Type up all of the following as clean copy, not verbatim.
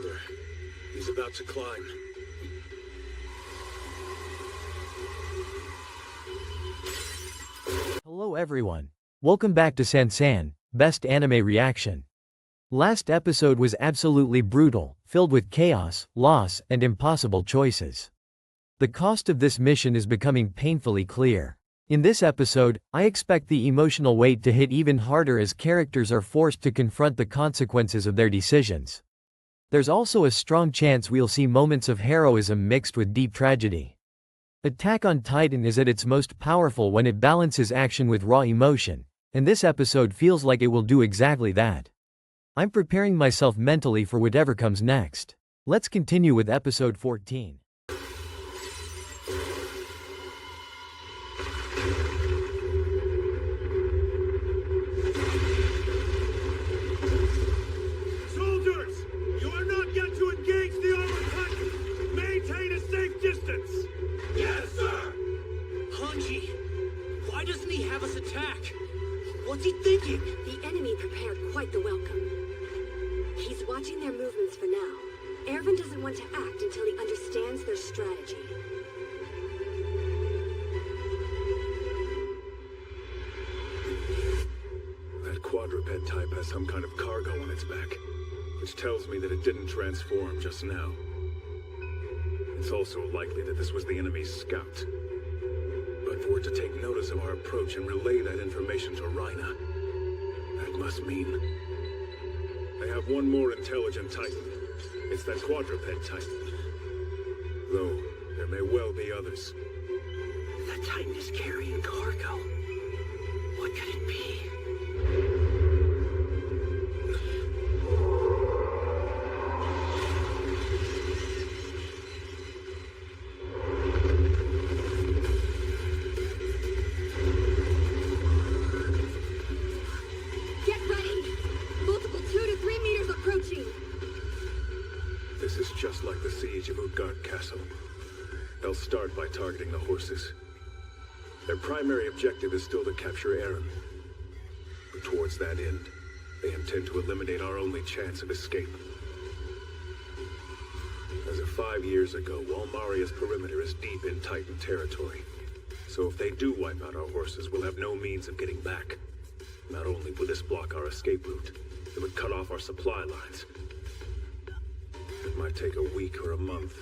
commander. He's about to climb. Hello everyone. Welcome back to Sansan, Best Anime Reaction. Last episode was absolutely brutal, filled with chaos, loss, and impossible choices. The cost of this mission is becoming painfully clear. In this episode, I expect the emotional weight to hit even harder as characters are forced to confront the consequences of their decisions. There's also a strong chance we'll see moments of heroism mixed with deep tragedy. Attack on Titan is at its most powerful when it balances action with raw emotion, and this episode feels like it will do exactly that. I'm preparing myself mentally for whatever comes next. Let's continue with episode 14. Soldiers! You are not yet to engage the armored Titan! Maintain a safe distance! Yes, sir! Hanji, why doesn't he have us attack? What's he thinking? The enemy prepared quite the welcome. He's watching their movements for now. Erwin doesn't want to act until he understands their strategy. That quadruped type has some kind of cargo on its back, which tells me that it didn't transform just now. It's also likely that this was the enemy's scout. But for it to take notice of our approach and relay that information to Reina, that must mean they have one more intelligent Titan. It's that quadruped Titan. Though, there may well be others. The Titan is carrying cargo. What could it be? Get ready! Multiple 2 to 3 meters approaching! This is just like the siege of Utgard Castle. They'll start by targeting the horses. Their primary objective is still to capture Eren. But towards that end, they intend to eliminate our only chance of escape. As of 5 years ago, Walmaria's perimeter is deep in Titan territory. So if they do wipe out our horses, we'll have no means of getting back. Not only would this block our escape route, it would cut off our supply lines. It might take a week or a month,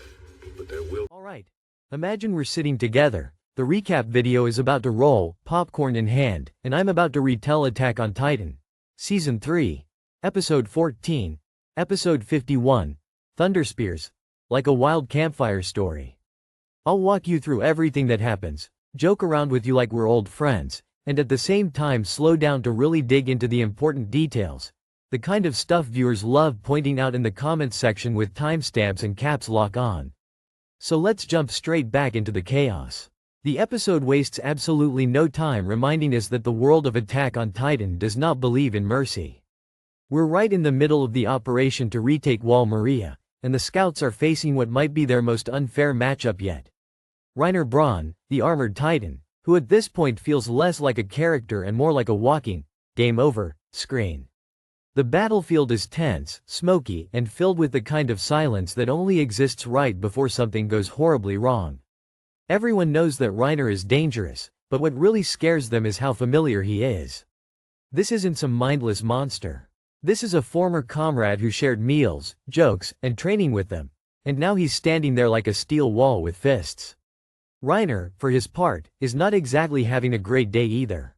but there will... Alright. Imagine we're sitting together. The recap video is about to roll, popcorn in hand, and I'm about to retell Attack on Titan. Season 3. Episode 14. Episode 51. Thunderspears. Like a wild campfire story. I'll walk you through everything that happens, joke around with you like we're old friends, and at the same time slow down to really dig into the important details. The kind of stuff viewers love pointing out in the comments section with timestamps and caps lock on. So let's jump straight back into the chaos. The episode wastes absolutely no time reminding us that the world of Attack on Titan does not believe in mercy. We're right in the middle of the operation to retake Wall Maria, and the scouts are facing what might be their most unfair matchup yet. Reiner Braun, the armored Titan, who at this point feels less like a character and more like a walking, game over, screen. The battlefield is tense, smoky, and filled with the kind of silence that only exists right before something goes horribly wrong. Everyone knows that Reiner is dangerous, but what really scares them is how familiar he is. This isn't some mindless monster. This is a former comrade who shared meals, jokes, and training with them, and now he's standing there like a steel wall with fists. Reiner, for his part, is not exactly having a great day either.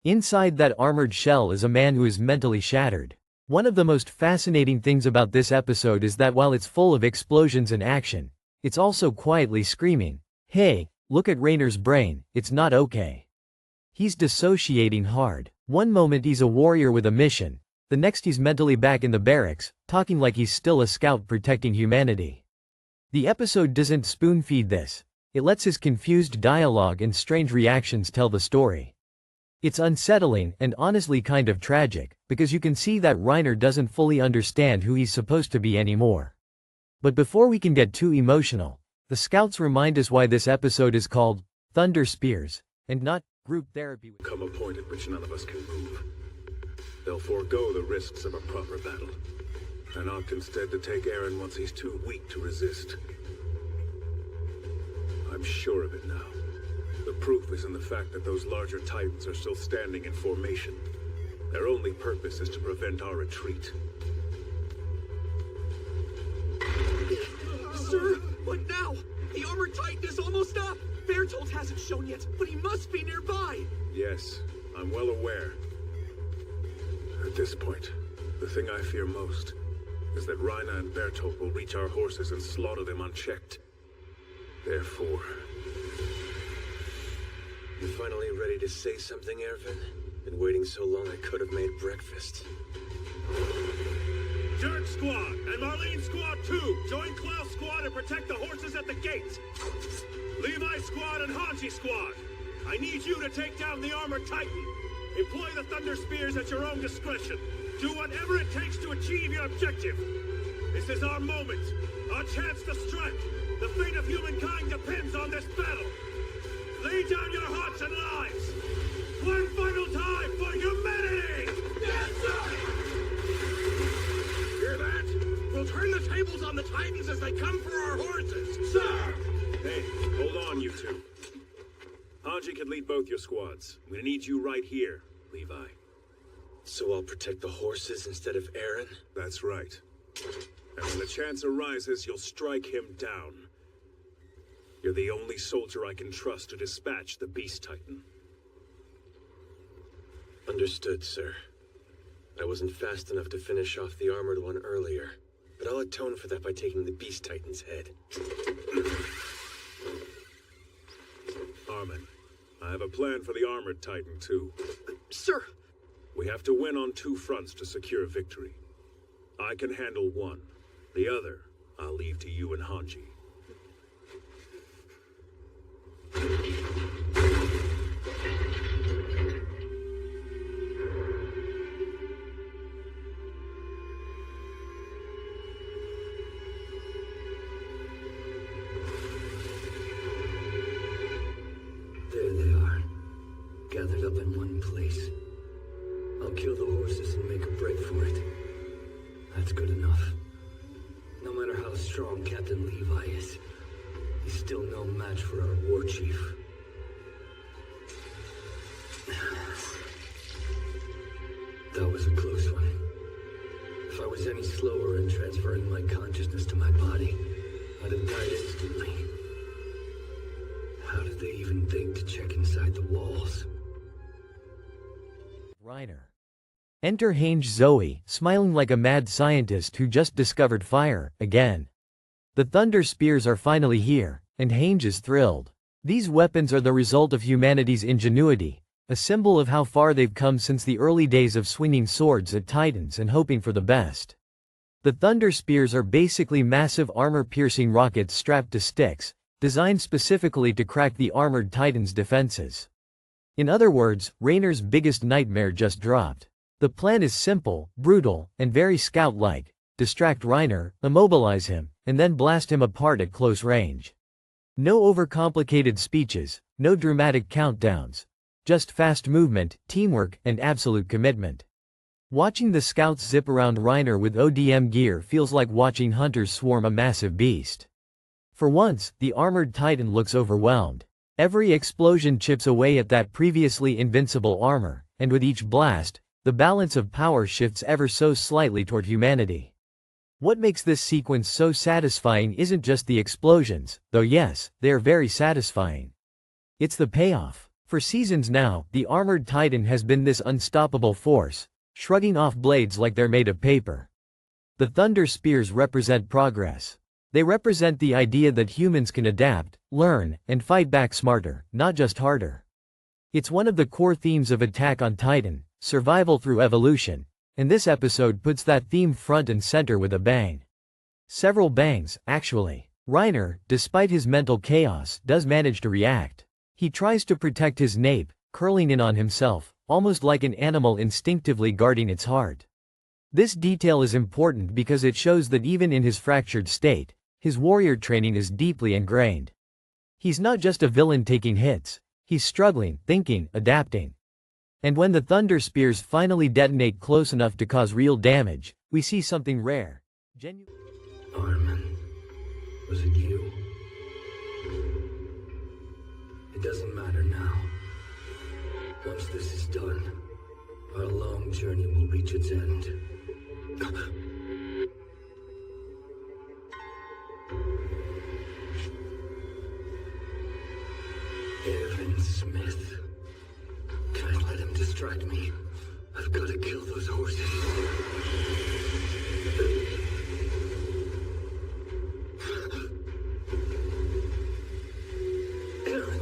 Inside that armored shell is a man who is mentally shattered. One of the most fascinating things about this episode is that while it's full of explosions and action, it's also quietly screaming, "Hey, look at Reiner's brain, it's not okay." He's dissociating hard. One moment he's a warrior with a mission, the next he's mentally back in the barracks, talking like he's still a scout protecting humanity. The episode doesn't spoon-feed this. It lets his confused dialogue and strange reactions tell the story. It's unsettling and honestly kind of tragic, because you can see that Reiner doesn't fully understand who he's supposed to be anymore. But before we can get too emotional, the scouts remind us why this episode is called Thunder Spears, and not Group Therapy. Come a point at which none of us can move. They'll forego the risks of a proper battle. and opt instead to take Eren once he's too weak to resist. I'm sure of it now. The proof is in the fact that those larger Titans are still standing in formation. Their only purpose is to prevent our retreat. Sir, what now? The armored Titan is almost up! Bertolt hasn't shown yet, but he must be nearby! Yes, I'm well aware. At this point, the thing I fear most is that Raina and Bertolt will reach our horses and slaughter them unchecked. Therefore... You finally ready to say something, Ervin? Been waiting so long I could have made breakfast. Dirk Squad and Marlene Squad 2, join Klaus Squad and protect the horses at the gates. Levi Squad and Hanji Squad, I need you to take down the armored Titan. Employ the Thunder Spears at your own discretion. Do whatever it takes to achieve your objective. This is our moment, our chance to strike. The fate of humankind depends on this battle. Lay down your hearts and lives. One final time for humanity! Yes, sir! Hear that? We'll turn the tables on the Titans as they come for our horses. Sir! Hey, hold on, you two. Hanji can lead both your squads. I'm gonna need you right here, Levi. So I'll protect the horses instead of Eren? That's right. And when the chance arises, you'll strike him down. You're the only soldier I can trust to dispatch the Beast Titan. Understood, sir. I wasn't fast enough to finish off the armored one earlier, but I'll atone for that by taking the Beast Titan's head. Armin, I have a plan for the armored Titan, too. Sir! We have to win on two fronts to secure victory. I can handle one. The other, I'll leave to you and Hanji. There they are, gathered up in one place. I'll kill the horses and make a break for it. That's good enough. No matter how strong Captain Levi is, he's still no match for our war chief. That was a close one. If I was any slower in transferring my consciousness to my body, I'd have died instantly. How did they even think to check inside the walls? Reiner. Enter Hange Zoe, smiling like a mad scientist who just discovered fire, again. The Thunder Spears are finally here, and Hange is thrilled. These weapons are the result of humanity's ingenuity, a symbol of how far they've come since the early days of swinging swords at Titans and hoping for the best. The Thunder Spears are basically massive armor-piercing rockets strapped to sticks, designed specifically to crack the armored Titan's defenses. In other words, Rainer's biggest nightmare just dropped. The plan is simple, brutal, and very scout-like: distract Reiner, immobilize him, and then blast him apart at close range. No overcomplicated speeches, no dramatic countdowns. Just fast movement, teamwork, and absolute commitment. Watching the scouts zip around Reiner with ODM gear feels like watching hunters swarm a massive beast. For once, the armored Titan looks overwhelmed. Every explosion chips away at that previously invincible armor, and with each blast, the balance of power shifts ever so slightly toward humanity. What makes this sequence so satisfying isn't just the explosions, though yes, they are very satisfying. It's the payoff. For seasons now, the armored Titan has been this unstoppable force, shrugging off blades like they're made of paper. The Thunder Spears represent progress. They represent the idea that humans can adapt, learn, and fight back smarter, not just harder. It's one of the core themes of Attack on Titan, survival through evolution, and this episode puts that theme front and center with a bang. Several bangs, actually. Reiner, despite his mental chaos, does manage to react. He tries to protect his nape, curling in on himself, almost like an animal instinctively guarding its heart. This detail is important because it shows that even in his fractured state, his warrior training is deeply ingrained. He's not just a villain taking hits, he's struggling, thinking, adapting. And when the Thunder Spears finally detonate close enough to cause real damage, We see something rare. Genuine. Armin, was it you? It doesn't matter now. Once this is done, our long journey will reach its end. Evan Smith. Can't let him distract me. I've got to kill those horses. Aaron.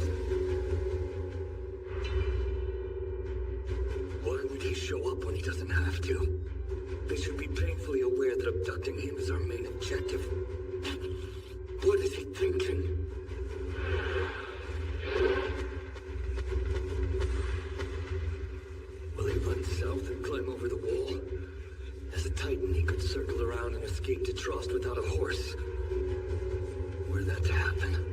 Why would he show up when he doesn't have to? They should be painfully aware that abducting him is our main objective. What is he thinking? Will he run south and climb over the wall? As a Titan, he could circle around and escape to Trost without a horse. Were that to happen,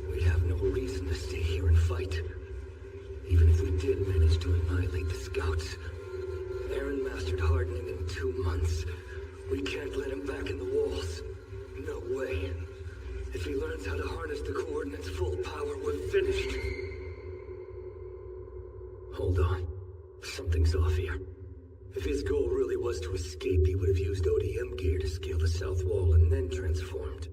we'd have no reason to stay here and fight. Even if we did manage to annihilate the scouts, Aaron mastered hardening in 2 months. We can't let him back in the walls. No way. If he learns how to harness the coordinates' full power, we're finished. Hold on. Something's off here. If his goal really was to escape, he would have used ODM gear to scale the south wall and then transformed.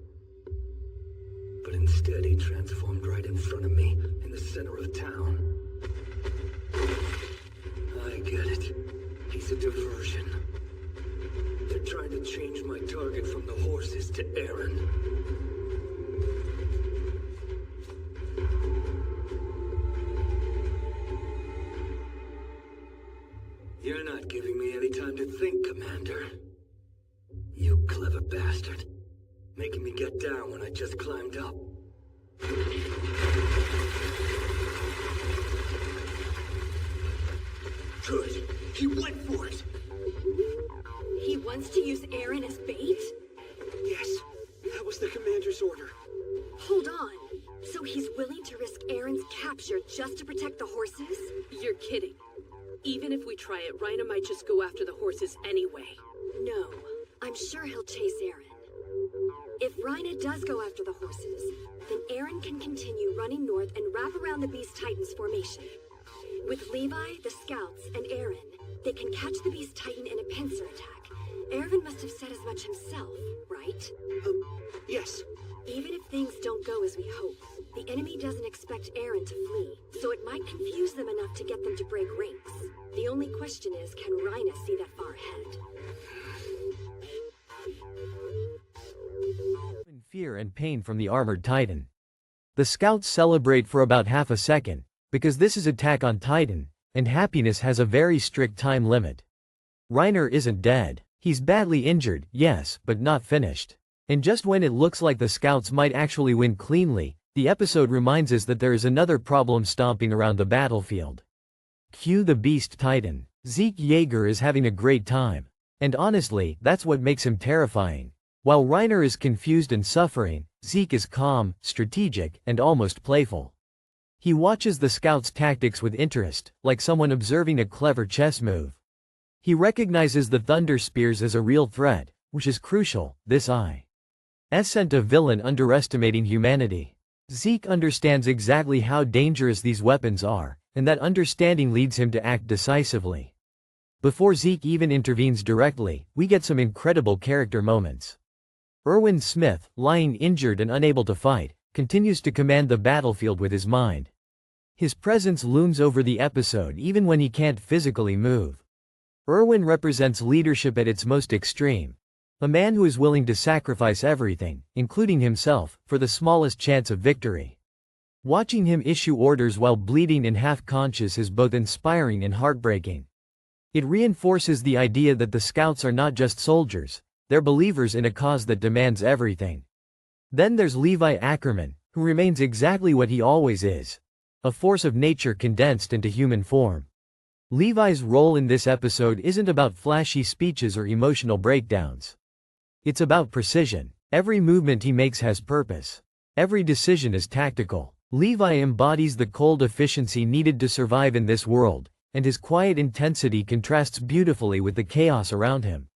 But instead, he transformed right in front of me, in the center of town. I get it. He's a diversion. They're trying to change my target from the horses to Aaron. You're not giving me any time to think, Commander. You clever bastard. Making me get down when I just climbed up. Good. He went for it. He wants to use Aaron as bait? Yes, that was the commander's order. Hold on. So he's willing to risk Aaron's capture just to protect the horses? You're kidding. Even if we try it, Rhina might just go after the horses anyway. No. I'm sure he'll chase Aaron. If Rhina does go after the horses, then Aaron can continue running north and wrap around the Beast Titans formation. With Levi, the scouts, and Aaron, they can catch the Beast Titan in a pincer attack. Ervin must have said as much himself, right? Yes. Even if things don't go as we hope, the enemy doesn't expect Aaron to flee, so it might confuse them enough to get them to break ranks. The only question is, can Rhina see that far ahead? In fear and pain from the armored Titan. The scouts celebrate for about half a second, because this is Attack on Titan, and happiness has a very strict time limit. Reiner isn't dead. He's badly injured, yes, but not finished. And just when it looks like the scouts might actually win cleanly, the episode reminds us that there is another problem stomping around the battlefield. Cue the Beast Titan. Zeke Yeager is having a great time. And honestly, that's what makes him terrifying. While Reiner is confused and suffering, Zeke is calm, strategic, and almost playful. He watches the scouts' tactics with interest, like someone observing a clever chess move. He recognizes the Thunder Spears as a real threat, which is crucial. This isn't a villain underestimating humanity. Zeke understands exactly how dangerous these weapons are, and that understanding leads him to act decisively. Before Zeke even intervenes directly, we get some incredible character moments. Erwin Smith, lying injured and unable to fight, continues to command the battlefield with his mind. His presence looms over the episode even when he can't physically move. Erwin represents leadership at its most extreme. A man who is willing to sacrifice everything, including himself, for the smallest chance of victory. Watching him issue orders while bleeding and half-conscious is both inspiring and heartbreaking. It reinforces the idea that the scouts are not just soldiers, they're believers in a cause that demands everything. Then there's Levi Ackerman, who remains exactly what he always is. A force of nature condensed into human form. Levi's role in this episode isn't about flashy speeches or emotional breakdowns. It's about precision. Every movement he makes has purpose. Every decision is tactical. Levi embodies the cold efficiency needed to survive in this world, and his quiet intensity contrasts beautifully with the chaos around him.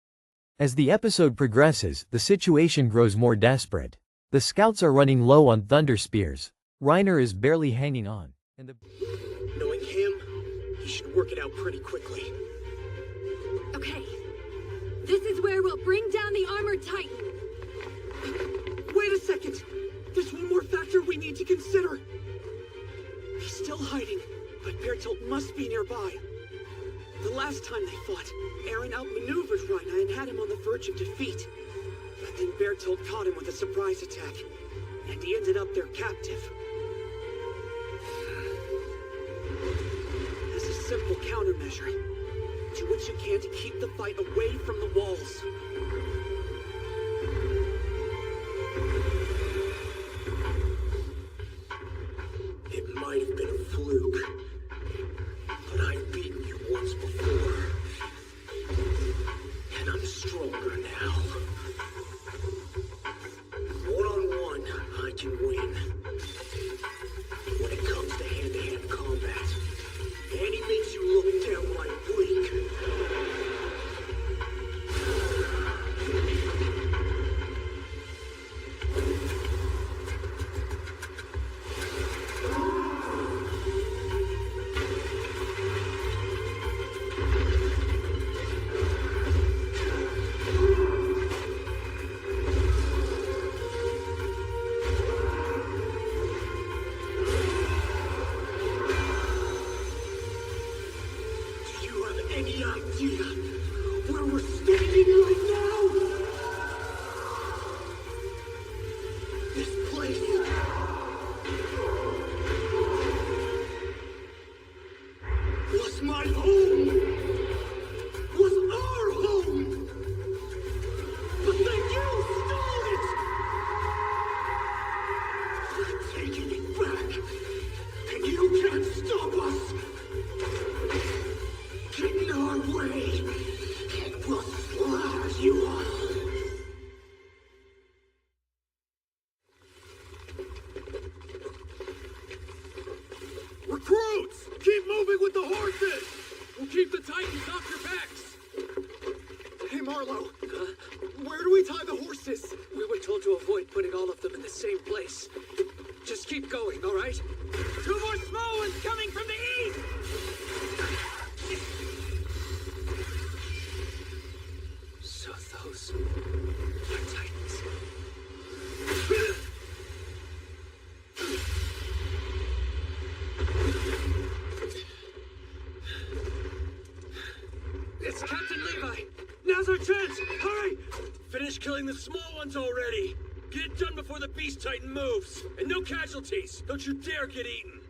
As the episode progresses, the situation grows more desperate. The scouts are running low on thunder spears. Reiner is barely hanging on, and the Knowing him, he should work it out pretty quickly. Okay. This is where we'll bring down the armored titan. Wait a second! There's one more factor we need to consider. He's still hiding, but Bertolt must be nearby. The last time they fought, Eren outmaneuvered Reiner and had him on the verge of defeat. But then Bertolt caught him with a surprise attack, and he ended up their captive. As a simple countermeasure, do what you can to keep the fight away from the walls. It might have been a fluke, but I've beaten you once before, and I'm stronger now. One-on-one, I can win. When it comes to hand-to-hand combat, and he makes you look downright weak. Do you have any idea where we're standing right now? This place was my home, was our home, but then you stole it! We're taking it back, and you can't stop us! Get in our way, and we'll slaughter you all! Recruits! Keep moving with the horses! We'll keep the Titans off your backs! Hey, Marlowe. Where do we tie the horses? We were told to avoid putting all of them in the same place. Just keep going, all right? Two more small ones coming from the east! So those are Titans. It's Captain Levi! Now's our chance! Hurry! Finish killing the small ones already! Get it done before the Beast Titan moves! And no casualties! Don't you dare get eaten!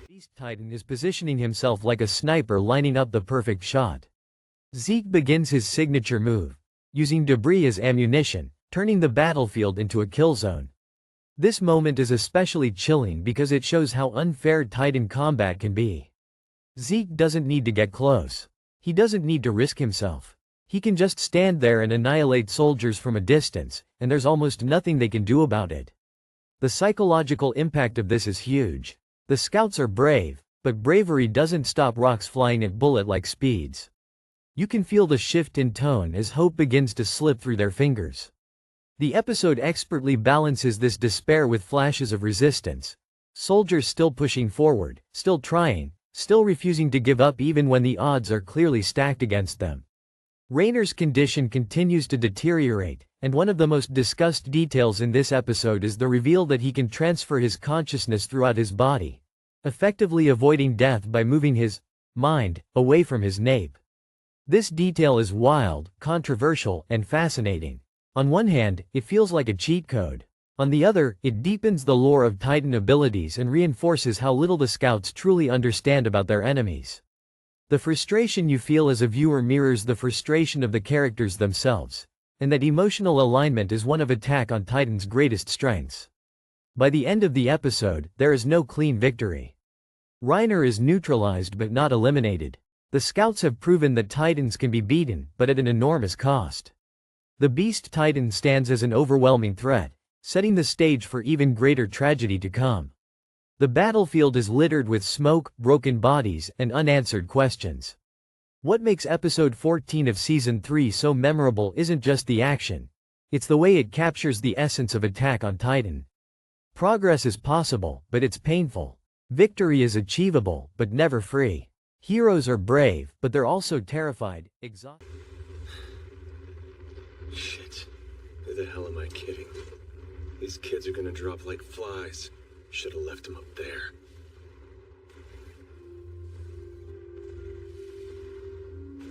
Beast Titan is positioning himself like a sniper, lining up the perfect shot. Zeke begins his signature move, using debris as ammunition, turning the battlefield into a kill zone. This moment is especially chilling because it shows how unfair Titan combat can be. Zeke doesn't need to get close. He doesn't need to risk himself. He can just stand there and annihilate soldiers from a distance, and there's almost nothing they can do about it. The psychological impact of this is huge. The scouts are brave, but bravery doesn't stop rocks flying at bullet-like speeds. You can feel the shift in tone as hope begins to slip through their fingers. The episode expertly balances this despair with flashes of resistance. Soldiers still pushing forward, still trying, still refusing to give up even when the odds are clearly stacked against them. Reiner's condition continues to deteriorate, and one of the most discussed details in this episode is the reveal that he can transfer his consciousness throughout his body, effectively avoiding death by moving his mind away from his nape. This detail is wild, controversial, and fascinating. On one hand, it feels like a cheat code. On the other, it deepens the lore of Titan abilities and reinforces how little the scouts truly understand about their enemies. The frustration you feel as a viewer mirrors the frustration of the characters themselves, and that emotional alignment is one of Attack on Titan's greatest strengths. By the end of the episode, there is no clean victory. Reiner is neutralized but not eliminated. The scouts have proven that Titans can be beaten, but at an enormous cost. The Beast Titan stands as an overwhelming threat, setting the stage for even greater tragedy to come. The battlefield is littered with smoke, broken bodies, and unanswered questions. What makes episode 14 of season 3 so memorable isn't just the action. It's the way it captures the essence of Attack on Titan. Progress is possible, but it's painful. Victory is achievable, but never free. Heroes are brave, but they're also terrified, exhausted. Shit. Who the hell am I kidding? These kids are gonna drop like flies. Should have left them up there.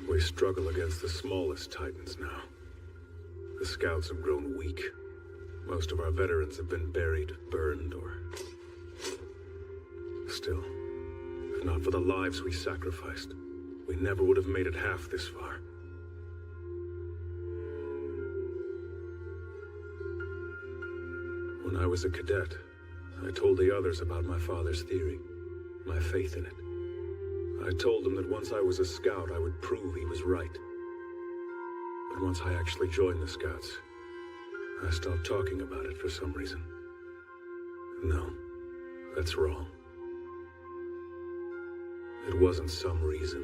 We struggle against the smallest Titans now. The scouts have grown weak. Most of our veterans have been buried, burned, or... Still, if not for the lives we sacrificed, we never would have made it half this far. When I was a cadet, I told the others about my father's theory, my faith in it. I told them that once I was a scout, I would prove he was right. But once I actually joined the scouts, I stopped talking about it for some reason. No, that's wrong. It wasn't some reason.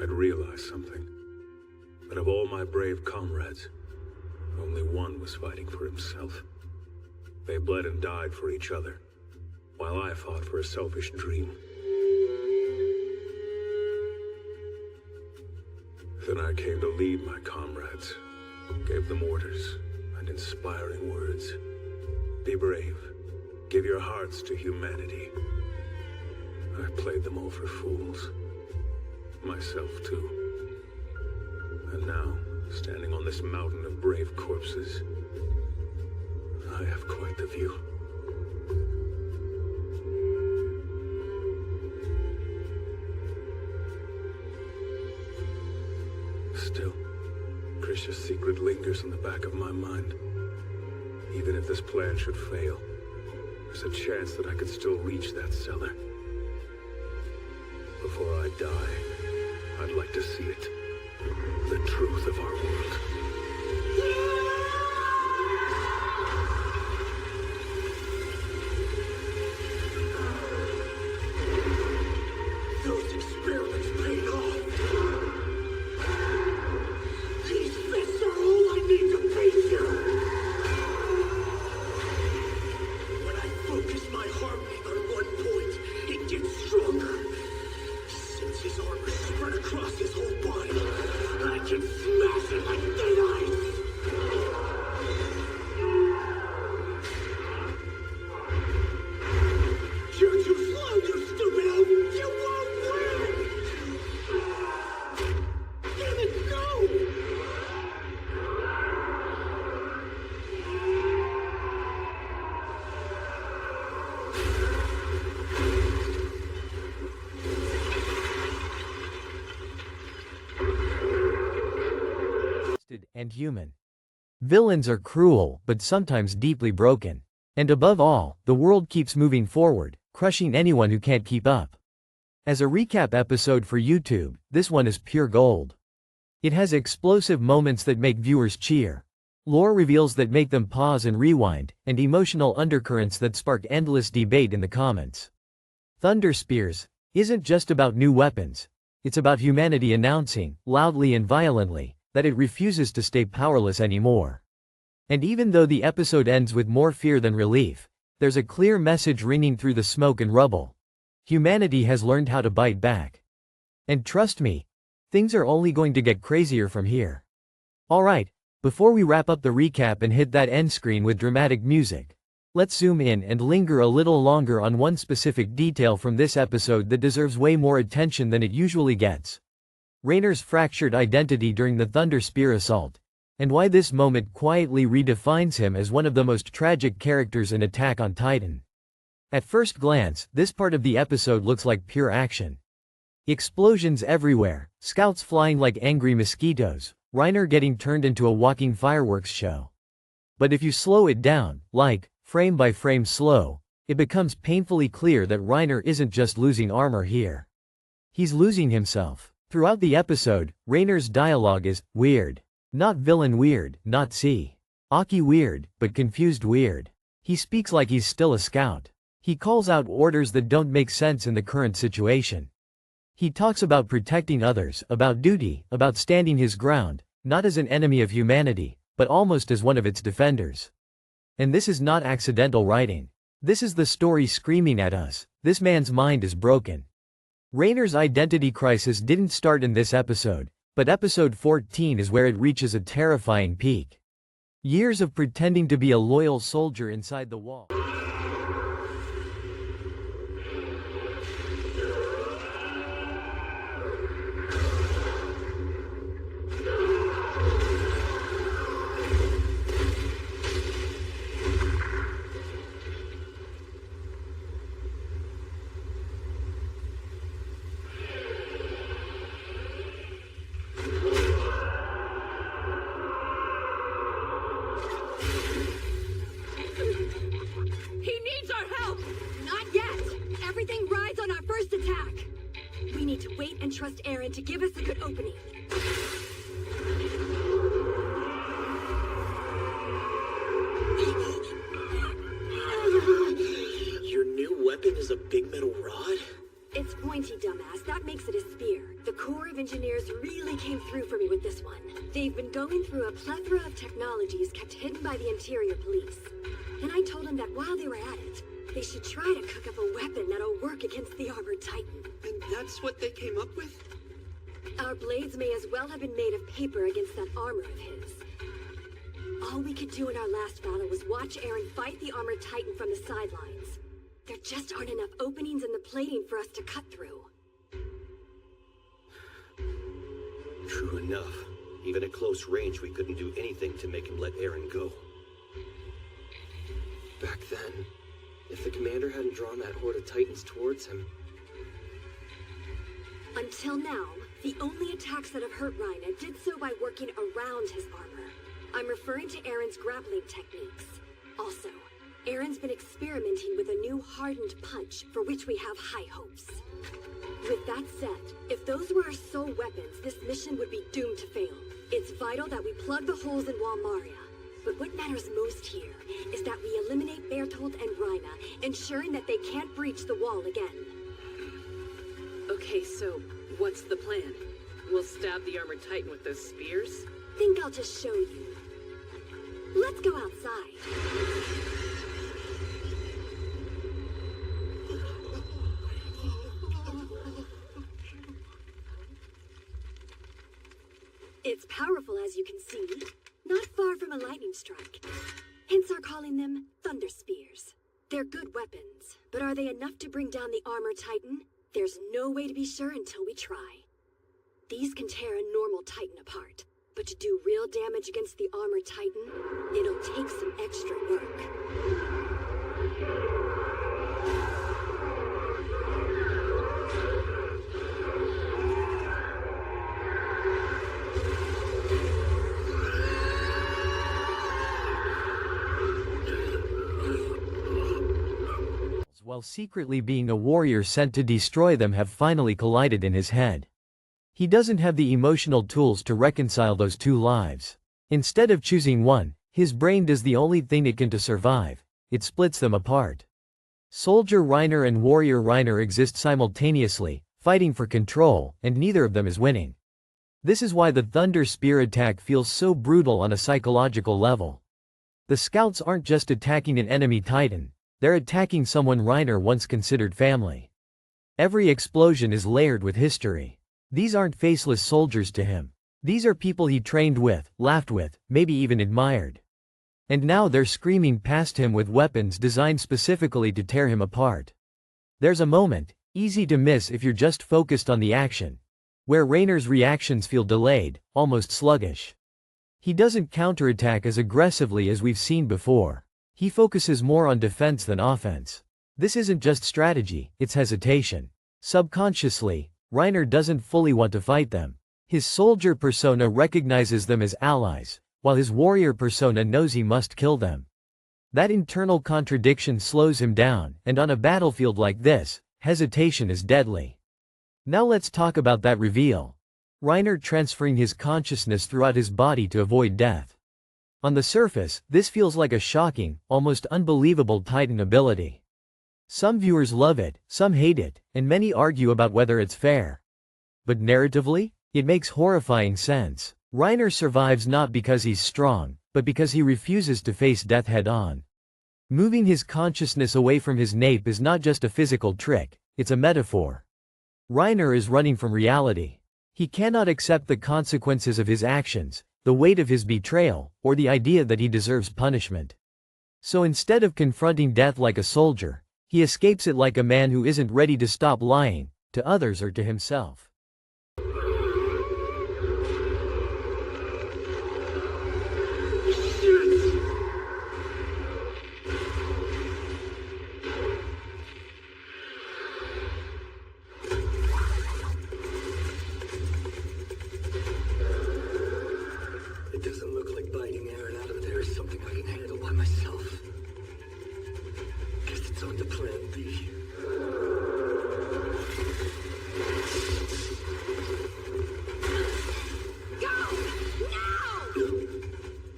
I'd realized something. That of all my brave comrades, only one was fighting for himself. They bled and died for each other, while I fought for a selfish dream. Then I came to lead my comrades, gave them orders and inspiring words. Be brave, give your hearts to humanity. I played them all for fools, myself too. And now, standing on this mountain of brave corpses, I have quite the view. Still, Grisha's secret lingers in the back of my mind. Even if this plan should fail, there's a chance that I could still reach that cellar. Before I die, I'd like to see it. The truth of our world. Those experiments paid off. These fists are all I need to face you. When I focus my heartbeat on one point, it gets stronger. Since his armor spread across his whole body, I can smash it like thin ice. You're too slow, you stupid elf! You won't win! Damn it, no! And human. Villains are cruel, but sometimes deeply broken. And above all, the world keeps moving forward, crushing anyone who can't keep up. As a recap episode for YouTube, this one is pure gold. It has explosive moments that make viewers cheer, lore reveals that make them pause and rewind, and emotional undercurrents that spark endless debate in the comments. Thunder Spears isn't just about new weapons. It's about humanity announcing, loudly and violently, that it refuses to stay powerless anymore. And even though the episode ends with more fear than relief, there's a clear message ringing through the smoke and rubble. Humanity has learned how to bite back. And trust me, things are only going to get crazier from here. Alright, before we wrap up the recap and hit that end screen with dramatic music, let's zoom in and linger a little longer on one specific detail from this episode that deserves way more attention than it usually gets. Raynor's fractured identity during the Thunder Spear assault, and why this moment quietly redefines him as one of the most tragic characters in Attack on Titan. At first glance, this part of the episode looks like pure action. Explosions everywhere, scouts flying like angry mosquitoes, Raynor getting turned into a walking fireworks show. But if you slow it down, like, frame by frame slow, it becomes painfully clear that Raynor isn't just losing armor here. He's losing himself. Throughout the episode, Raynor's dialogue is weird. Not villain weird, not Aki weird, but confused weird. He speaks like he's still a scout. He calls out orders that don't make sense in the current situation. He talks about protecting others, about duty, about standing his ground, not as an enemy of humanity, but almost as one of its defenders. And this is not accidental writing. This is the story screaming at us. This man's mind is broken. Raynor's identity crisis didn't start in this episode, but episode 14 is where it reaches a terrifying peak. Years of pretending to be a loyal soldier inside the wall. He needs our help! Not yet! Everything rides on our first attack! We need to wait and trust Aaron to give us a good opening. Your new weapon is a big metal rod? It's pointy, dumbass. That makes it a spear. The Corps of Engineers really came through for me with this one. They've been going through a plethora of technologies kept hidden by the Interior Police. And I told them that while they were at it, they should try to cook up a weapon that'll work against the Armored Titan. And that's what they came up with? Our blades may as well have been made of paper against that armor of his. All we could do in our last battle was watch Aaron fight the Armored Titan from the sidelines. There just aren't enough openings in the plating for us to cut through. True enough. Even at close range, we couldn't do anything to make him let Aaron go. Back then, if the commander hadn't drawn that horde of Titans towards him... Until now, the only attacks that have hurt Rhina did so by working around his armor. I'm referring to Aaron's grappling techniques. Also, Aaron's been experimenting with a new hardened punch for which we have high hopes. With that said, if those were our sole weapons, this mission would be doomed to fail. It's vital that we plug the holes in Walmaria. But what matters most here is that we eliminate Bertolt and Rhina, ensuring that they can't breach the wall again. Okay, so what's the plan? We'll stab the Armored Titan with those spears? Think I'll just show you. Let's go outside. It's powerful, as you can see. Not far from a lightning strike. Hence our calling them Thunder Spears. They're good weapons, but are they enough to bring down the Armored Titan? There's no way to be sure until we try. These can tear a normal Titan apart, but to do real damage against the Armored Titan, it'll take some extra work. While secretly being a warrior sent to destroy them have finally collided in his head. He doesn't have the emotional tools to reconcile those two lives. Instead of choosing one, his brain does the only thing it can to survive. It splits them apart. Soldier Reiner and Warrior Reiner exist simultaneously, fighting for control, and neither of them is winning. This is why the Thunder Spear attack feels so brutal on a psychological level. The scouts aren't just attacking an enemy Titan. They're attacking someone Reiner once considered family. Every explosion is layered with history. These aren't faceless soldiers to him. These are people he trained with, laughed with, maybe even admired. And now they're screaming past him with weapons designed specifically to tear him apart. There's a moment, easy to miss if you're just focused on the action, where Reiner's reactions feel delayed, almost sluggish. He doesn't counterattack as aggressively as we've seen before. He focuses more on defense than offense. This isn't just strategy, it's hesitation. Subconsciously, Reiner doesn't fully want to fight them. His soldier persona recognizes them as allies, while his warrior persona knows he must kill them. That internal contradiction slows him down, and on a battlefield like this, hesitation is deadly. Now let's talk about that reveal. Reiner transferring his consciousness throughout his body to avoid death. On the surface, this feels like a shocking, almost unbelievable Titan ability. Some viewers love it, some hate it, and many argue about whether it's fair. But narratively, it makes horrifying sense. Reiner survives not because he's strong, but because he refuses to face death head-on. Moving his consciousness away from his nape is not just a physical trick, it's a metaphor. Reiner is running from reality. He cannot accept the consequences of his actions, the weight of his betrayal, or the idea that he deserves punishment. So instead of confronting death like a soldier, he escapes it like a man who isn't ready to stop lying, to others or to himself. It doesn't look like biting Aaron out of there is something I can handle by myself. Guess it's on to plan B.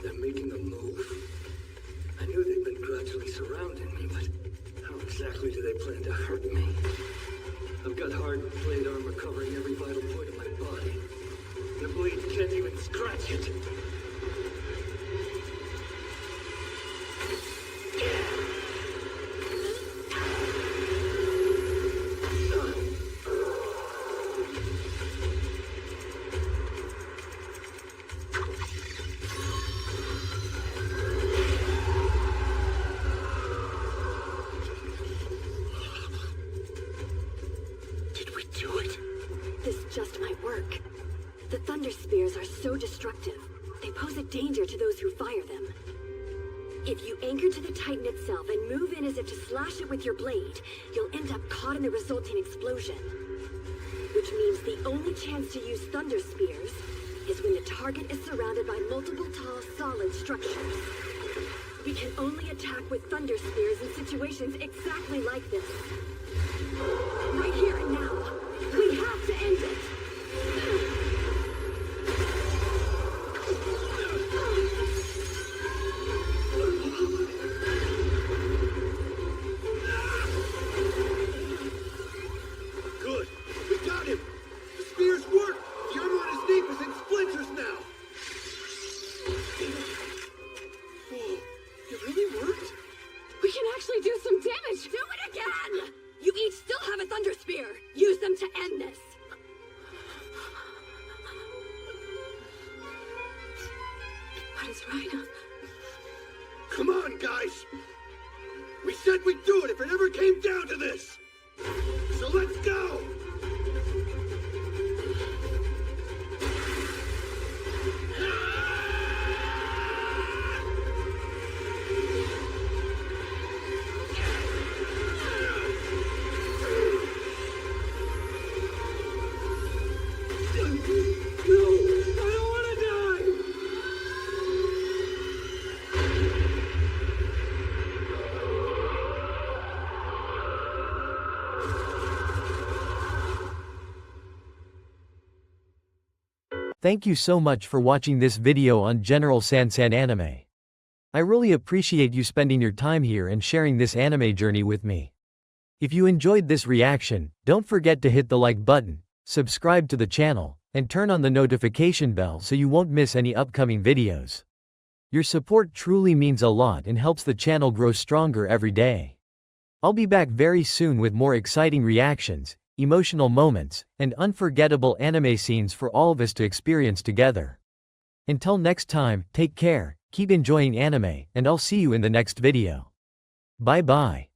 They're making a move. I knew they'd been gradually surrounding me, but how exactly do they plan to hurt me? I've got hard plate armor covering every vital point of my body. The blade can't even scratch it. Just might work. The Thunder Spears are so destructive. They pose a danger to those who fire them. If you anchor to the Titan itself and move in as if to slash it with your blade, you'll end up caught in the resulting explosion. Which means the only chance to use Thunder Spears is when the target is surrounded by multiple tall, solid structures. We can only attack with Thunder Spears in situations exactly like this. Right here and now. We have to end it! Good! We got him! The spears work! The armor on his nape is in splinters now! Whoa, it really worked? We can actually do some damage! Do it again! You each still have a Thunder Spear! Use them to end this! What is Reiner? Come on, guys! We said we'd do it if it ever came down to this! So let's go! Thank you so much for watching this video on General Sansan Anime. I really appreciate you spending your time here and sharing this anime journey with me. If you enjoyed this reaction, don't forget to hit the like button, subscribe to the channel, and turn on the notification bell so you won't miss any upcoming videos. Your support truly means a lot and helps the channel grow stronger every day. I'll be back very soon with more exciting reactions, emotional moments, and unforgettable anime scenes for all of us to experience together. Until next time, take care, keep enjoying anime, and I'll see you in the next video. Bye bye.